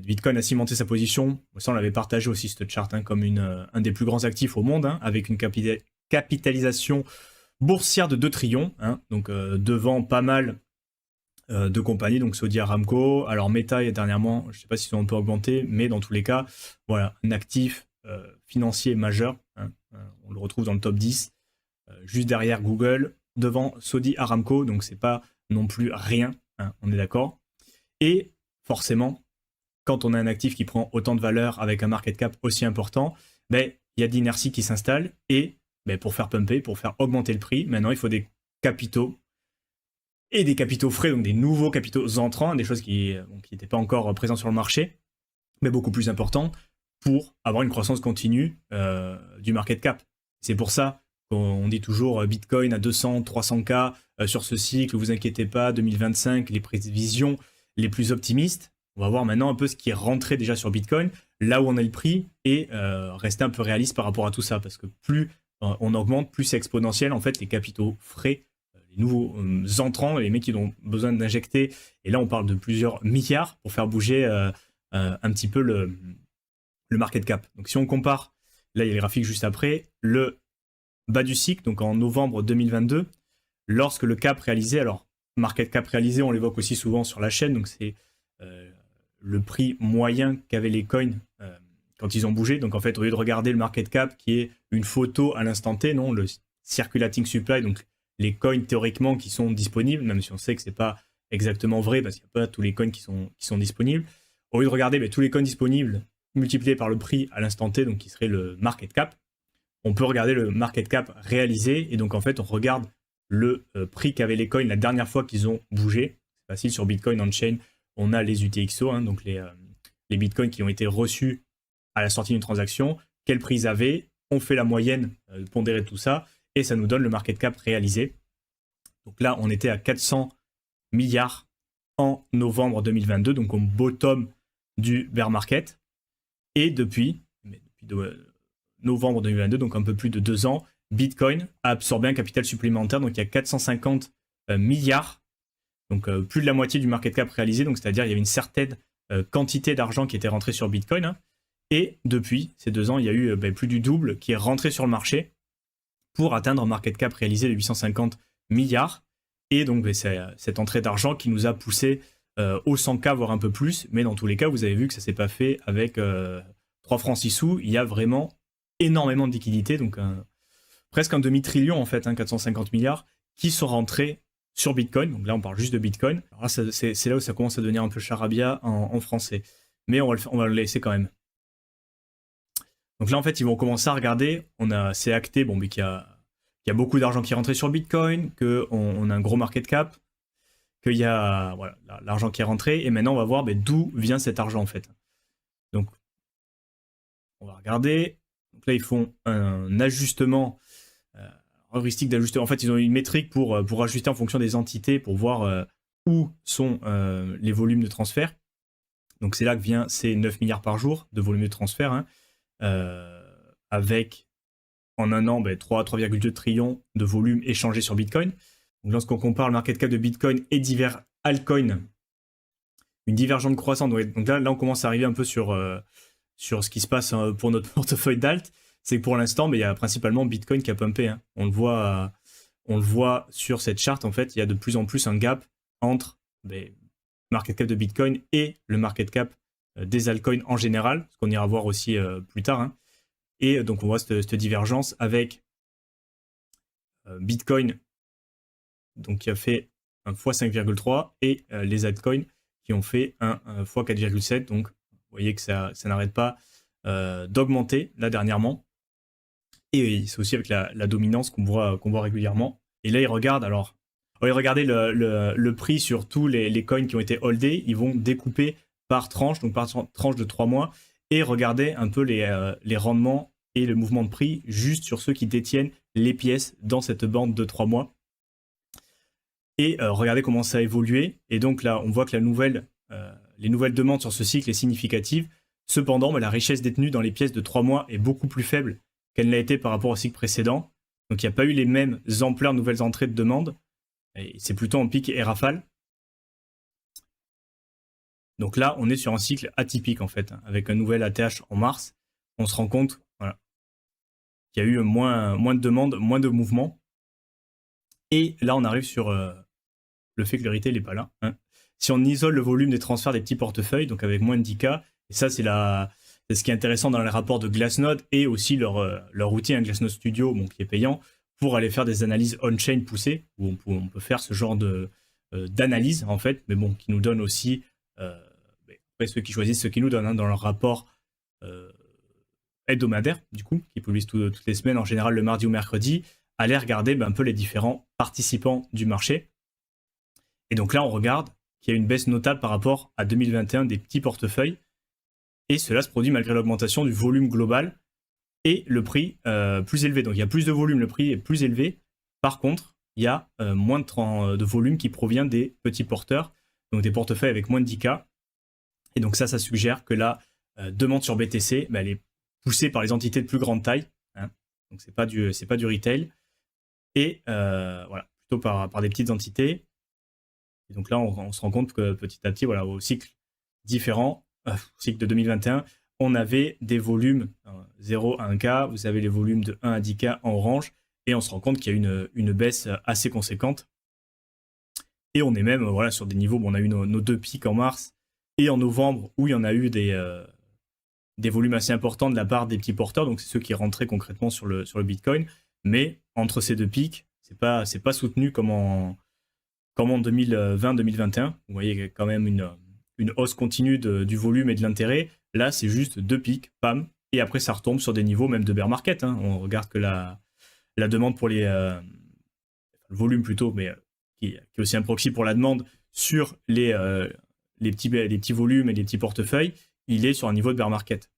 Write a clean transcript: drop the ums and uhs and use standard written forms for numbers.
Bitcoin a cimenté sa position. Ça, on l'avait partagé aussi, cette charte, hein, comme un des plus grands actifs au monde, hein, avec une capitalisation boursière de 2 trillions, hein, donc devant pas mal de compagnies, donc Saudi Aramco. Alors Meta, dernièrement, je ne sais pas s'ils ont un peu augmenté, mais dans tous les cas, voilà, un actif financier majeur. Hein, on le retrouve dans le top 10, juste derrière Google, devant Saudi Aramco, donc c'est pas non plus rien, hein, on est d'accord. Et forcément, quand on a un actif qui prend autant de valeur avec un market cap aussi important, ben, il y a de l'inertie qui s'installe et ben, pour faire pumper, pour faire augmenter le prix, maintenant il faut des capitaux et des capitaux frais, donc des nouveaux capitaux entrants, des choses qui n'étaient pas encore présentes sur le marché, mais beaucoup plus importants pour avoir une croissance continue du market cap. C'est pour ça qu'on dit toujours Bitcoin à 200, 300K sur ce cycle, vous inquiétez pas, 2025, les prévisions les plus optimistes. On va voir maintenant un peu ce qui est rentré déjà sur Bitcoin, là où on a le prix, et rester un peu réaliste par rapport à tout ça, parce que plus on augmente, plus c'est exponentiel, en fait, les capitaux frais, les nouveaux entrants, les mecs qui ont besoin d'injecter, et là on parle de plusieurs milliards pour faire bouger un petit peu le market cap. Donc si on compare, là il y a les graphiques juste après, le bas du cycle, donc en novembre 2022, lorsque le cap réalisé, alors market cap réalisé, on l'évoque aussi souvent sur la chaîne, donc c'est le prix moyen qu'avaient les coins quand ils ont bougé. Donc en fait, au lieu de regarder le market cap qui est une photo à l'instant T, non, le circulating supply, donc les coins théoriquement qui sont disponibles, même si on sait que c'est pas exactement vrai parce qu'il n'y a pas tous les coins qui sont disponibles. Au lieu de regarder tous les coins disponibles multipliés par le prix à l'instant T, donc qui serait le market cap, on peut regarder le market cap réalisé, et donc en fait on regarde le prix qu'avaient les coins la dernière fois qu'ils ont bougé. C'est facile, sur Bitcoin on-chain, on a les UTXO, hein, donc les bitcoins qui ont été reçus à la sortie d'une transaction, quel prix ils avaient, on fait la moyenne pondérée de tout ça, et ça nous donne le market cap réalisé. Donc là, on était à 400 milliards en novembre 2022, donc au bottom du bear market. Et depuis novembre 2022, donc un peu plus de 2 ans, Bitcoin a absorbé un capital supplémentaire, donc il y a 450 milliards, donc plus de la moitié du market cap réalisé, donc c'est-à-dire il y avait une certaine quantité d'argent qui était rentrée sur Bitcoin, hein, et depuis ces 2 ans, il y a eu plus du double qui est rentré sur le marché pour atteindre un market cap réalisé de 850 milliards, et donc c'est cette entrée d'argent qui nous a poussé au 100K, voire un peu plus, mais dans tous les cas, vous avez vu que ça ne s'est pas fait avec 3 francs 6 sous, il y a vraiment énormément de liquidités, donc presque un demi-trillion en fait, hein, 450 milliards, qui sont rentrés sur Bitcoin. Donc là, on parle juste de Bitcoin. Alors là, c'est là où ça commence à devenir un peu charabia en français. Mais on va le laisser quand même. Donc là, en fait, ils vont commencer à regarder. C'est acté mais qu'il y a beaucoup d'argent qui est rentré sur Bitcoin, qu'on a un gros market cap, qu'il y a voilà, l'argent qui est rentré. Et maintenant, on va voir d'où vient cet argent en fait. Donc, on va regarder. Donc là, ils font un ajustement, heuristique d'ajustement. En fait, ils ont une métrique pour ajuster en fonction des entités, pour voir où sont les volumes de transfert. Donc c'est là que vient ces 9 milliards par jour de volume de transfert, hein, avec en un an 3,2 trillions de volume échangé sur Bitcoin. Donc lorsqu'on compare le market cap de Bitcoin et divers altcoins, une divergence croissante. Donc là, on commence à arriver un peu sur ce qui se passe pour notre portefeuille d'alt. C'est que pour l'instant, il y a principalement Bitcoin qui a pumpé, hein. On le voit sur cette charte, en fait, il y a de plus en plus un gap entre le market cap de Bitcoin et le market cap des altcoins en général, ce qu'on ira voir aussi plus tard, hein. Et donc on voit cette divergence avec Bitcoin, donc qui a fait un x 5,3, et les altcoins qui ont fait un x 4,7. Donc vous voyez que ça n'arrête pas d'augmenter là dernièrement. Et c'est aussi avec la dominance qu'on voit régulièrement. Et là, ils regardent, alors, regardez le prix sur tous les coins qui ont été holdés. Ils vont découper par tranche, donc par tranche de 3 mois, et regarder un peu les rendements et le mouvement de prix juste sur ceux qui détiennent les pièces dans cette bande de 3 mois. Et regardez comment ça a évolué. Et donc là, on voit que les nouvelles demandes sur ce cycle est significative. Cependant, la richesse détenue dans les pièces de 3 mois est beaucoup plus faible qu'elle l'a été par rapport au cycle précédent. Donc il n'y a pas eu les mêmes ampleurs de nouvelles entrées de demande. Et c'est plutôt en pic et rafale. Donc là, on est sur un cycle atypique en fait, hein, avec un nouvel ATH en mars. On se rend compte voilà, qu'il y a eu moins de demandes, moins de mouvements. Et là, on arrive sur le fait que le retail n'est pas là. Hein. Si on isole le volume des transferts des petits portefeuilles, donc avec moins de 10K, et ça, c'est ce qui est intéressant dans les rapports de Glassnode et aussi leur outil, Glassnode Studio, bon, qui est payant, pour aller faire des analyses on-chain poussées, où on peut faire ce genre d'analyse, en fait, mais bon, qui nous donne aussi, après ceux qui choisissent ce qu'ils nous donnent, hein, dans leur rapport hebdomadaire, du coup, qui publient toutes les semaines, en général le mardi ou mercredi, aller regarder un peu les différents participants du marché. Et donc là, on regarde qu'il y a une baisse notable par rapport à 2021 des petits portefeuilles. Et cela se produit malgré l'augmentation du volume global et le prix plus élevé. Donc il y a plus de volume, le prix est plus élevé. Par contre, il y a moins de volume qui provient des petits porteurs, donc des portefeuilles avec moins de 10K. Et donc ça suggère que la demande sur BTC, elle est poussée par les entités de plus grande taille. Hein. Donc c'est pas du retail. Et voilà, plutôt par des petites entités. Et donc là, on se rend compte que petit à petit, voilà, au cycle différent, au cycle de 2021, on avait des volumes 0 à 1K, vous avez les volumes de 1 à 10K en orange, et on se rend compte qu'il y a une baisse assez conséquente. Et on est même voilà, sur des niveaux, on a eu nos deux pics en mars et en novembre, où il y en a eu des volumes assez importants de la part des petits porteurs, donc c'est ceux qui rentraient concrètement sur le Bitcoin. Mais entre ces deux pics, c'est pas soutenu comme en 2020-2021. Vous voyez quand même une hausse continue du volume et de l'intérêt. Là, c'est juste deux pics, pam, et après ça retombe sur des niveaux même de bear market. Hein. On regarde que la demande pour le volume plutôt, mais qui est aussi un proxy pour la demande sur les petits volumes et les petits portefeuilles, il est sur un niveau de bear market.